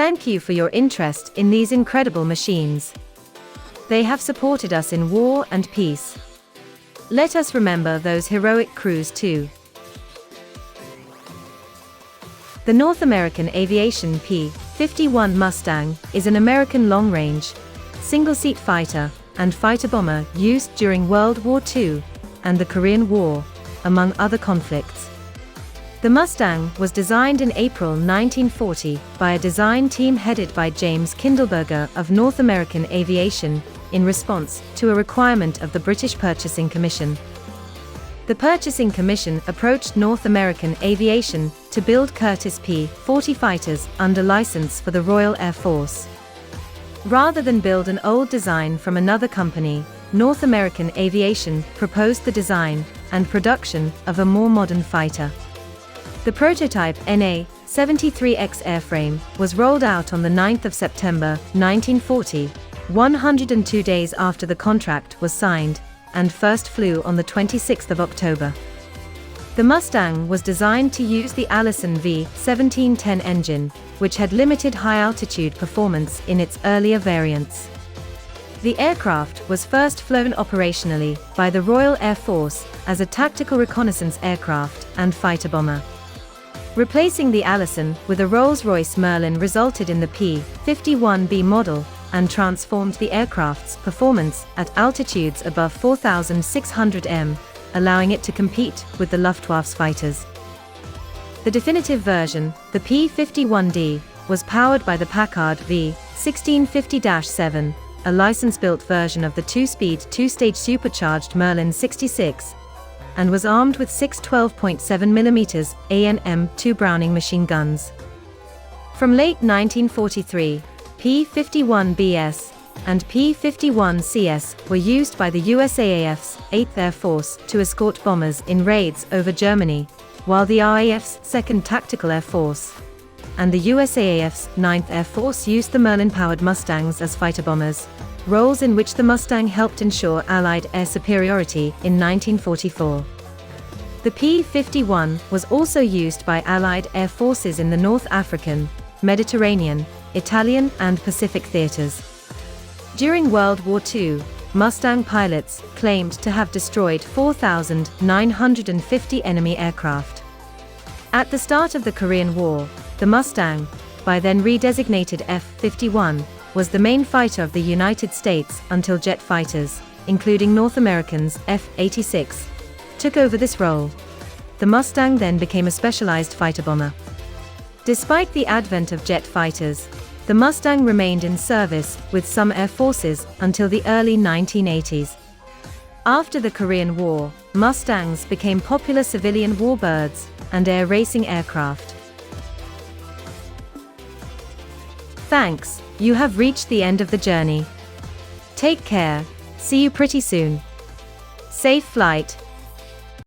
Thank you for your interest in these incredible machines. They have supported us in war and peace. Let us remember those heroic crews too. The North American Aviation P-51 Mustang is an American long-range, single-seat fighter and fighter bomber used during World War II and the Korean War, among other conflicts. The Mustang was designed in April 1940 by a design team headed by James Kindleberger of North American Aviation, in response to a requirement of the British Purchasing Commission. The Purchasing Commission approached North American Aviation to build Curtiss P-40 fighters under license for the Royal Air Force. Rather than build an old design from another company, North American Aviation proposed the design and production of a more modern fighter. The prototype NA-73X airframe was rolled out on the 9th of September 1940, 102 days after the contract was signed, and first flew on the 26th of October. The Mustang was designed to use the Allison V1710 engine, which had limited high-altitude performance in its earlier variants. The aircraft was first flown operationally by the Royal Air Force as a tactical reconnaissance aircraft and fighter bomber. Replacing the Allison with a Rolls-Royce Merlin resulted in the P-51B model and transformed the aircraft's performance at altitudes above 4,600 m, allowing it to compete with the Luftwaffe's fighters. The definitive version, the P-51D, was powered by the Packard V1650-7, a license-built version of the two-speed, two-stage supercharged Merlin 66, and was armed with 6 12.7mm AN/M2 Browning machine guns. From late 1943, P-51Bs and P-51Cs were used by the USAAF's 8th Air Force to escort bombers in raids over Germany, while the RAF's 2nd Tactical Air Force and the USAAF's 9th Air Force used the Merlin-powered Mustangs as fighter bombers, roles in which the Mustang helped ensure Allied air superiority in 1944. The P-51 was also used by Allied air forces in the North African, Mediterranean, Italian and Pacific theaters. During World War II, Mustang pilots claimed to have destroyed 4,950 enemy aircraft. At the start of the Korean War, the Mustang, by then redesignated F-51, was the main fighter of the United States until jet fighters, including North American's F-86, took over this role. The Mustang then became a specialized fighter bomber. Despite the advent of jet fighters, the Mustang remained in service with some air forces until the early 1980s. After the Korean War, Mustangs became popular civilian warbirds and air racing aircraft. Thanks, you have reached the end of the journey. Take care, see you pretty soon. Safe flight.